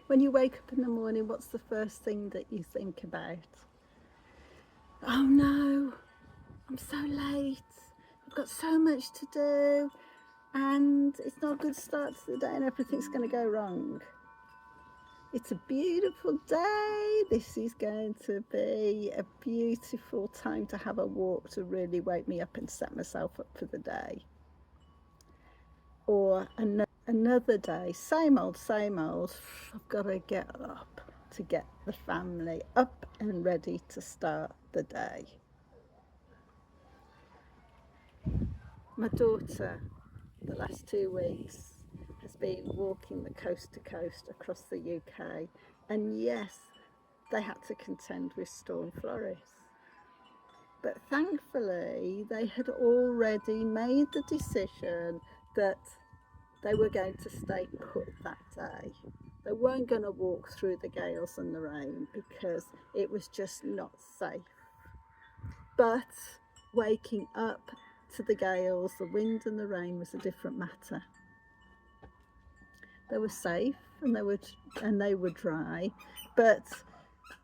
When you wake up in the morning, what's the first thing that you think about? Oh no, I'm so late. I've got so much to do, and it's not a good start to the day, and everything's going to go wrong. It's a beautiful day. This is going to be a beautiful time to have a walk to really wake me up and set myself up for the day. Or another day, same old, same old. I've got to get up to get the family up and ready to start the day. My daughter, the last 2 weeks, has been walking the coast to coast across the UK, and yes, they had to contend with Storm Floris. But thankfully, they had already made the decision that they were going to stay put that day. They weren't going to walk through the gales and the rain because it was just not safe. But waking up to the gales, the wind and the rain was a different matter. They were safe and they were dry, but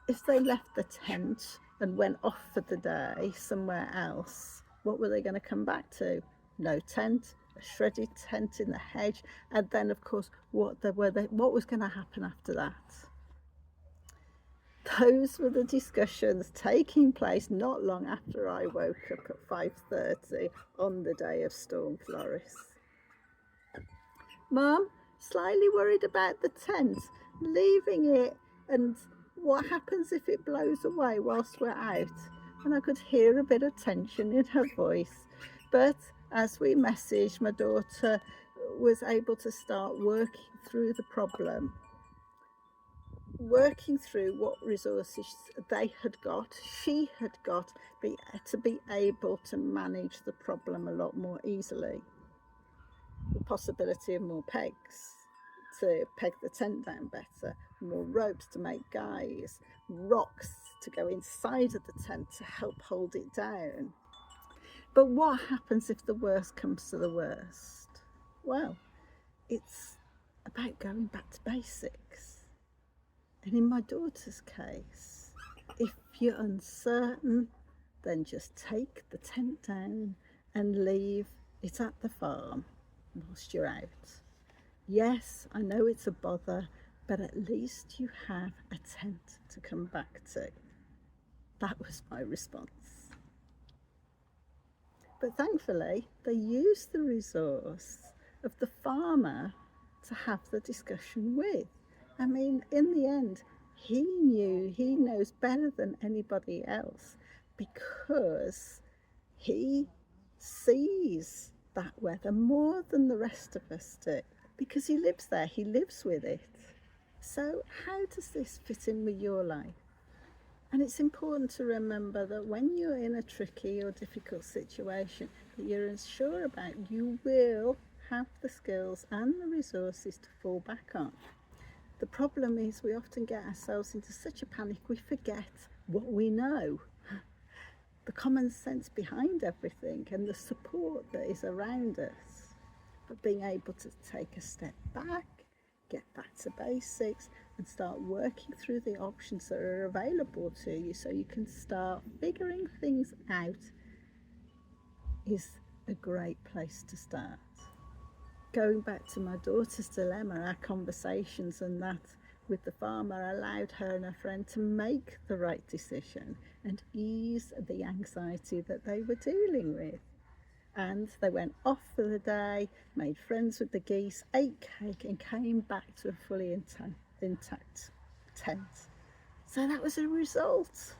if they left the tent and went off for the day somewhere else, what were they going to come back to? No tent, a shredded tent in the hedge, and then of course what was going to happen after that? Those were the discussions taking place not long after I woke up at 5:30 on the day of Storm Floris. Mum, slightly worried about the tent, leaving it, and what happens if it blows away whilst we're out? And I could hear a bit of tension in her voice. But as we messaged, my daughter was able to start working through the problem, working through what resources they had got, she had got, to be able to manage the problem a lot more easily. The possibility of more pegs to peg the tent down better, more ropes to make guys, rocks to go inside of the tent to help hold it down. But what happens if the worst comes to the worst? Well, it's about going back to basics. And in my daughter's case, if you're uncertain, then just take the tent down and leave it at the farm whilst you're out. Yes, I know it's a bother, but at least you have a tent to come back to. That was my response. But thankfully, they used the resource of the farmer to have the discussion with. I mean, in the end, he knows better than anybody else because he sees that weather more than the rest of us do because he lives there, he lives with it. So how does this fit in with your life? And it's important to remember that when you're in a tricky or difficult situation that you're unsure about, you will have the skills and the resources to fall back on. The problem is we often get ourselves into such a panic we forget what we know, the common sense behind everything and the support that is around us. But being able to take a step back, get back to basics and start working through the options that are available to you so you can start figuring things out is a great place to start. Going back to my daughter's dilemma, our conversations and that with the farmer allowed her and her friend to make the right decision and ease the anxiety that they were dealing with. And they went off for the day, made friends with the geese, ate cake and came back to a fully intact tent. So that was a result.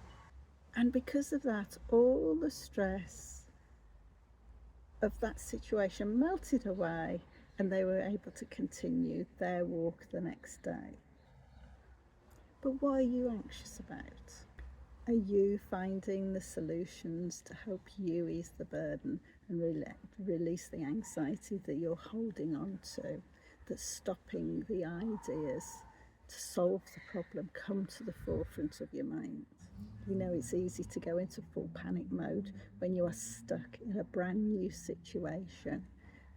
And because of that, all the stress of that situation melted away and they were able to continue their walk the next day. But what are you anxious about? Are you finding the solutions to help you ease the burden and release the anxiety that you're holding on to, that's stopping the ideas to solve the problem come to the forefront of your mind? You know, it's easy to go into full panic mode when you are stuck in a brand new situation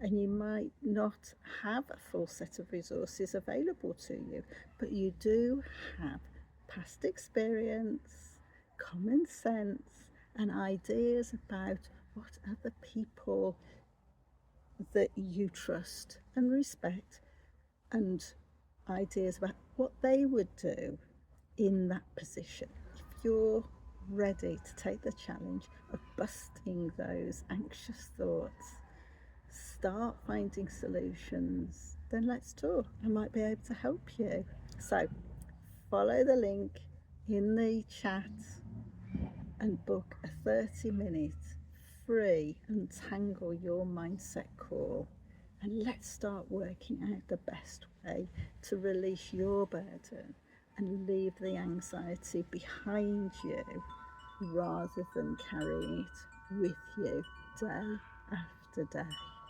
and you might not have a full set of resources available to you, but you do have past experience, common sense, and ideas about what other people that you trust and respect, and ideas about what they would do in that position. If you're ready to take the challenge of busting those anxious thoughts, start finding solutions, then let's talk. I might be able to help you. So follow the link in the chat and book a 30-minute free Untangle Your Mindset call. And let's start working out the best way to release your burden and leave the anxiety behind you rather than carrying it with you day after day.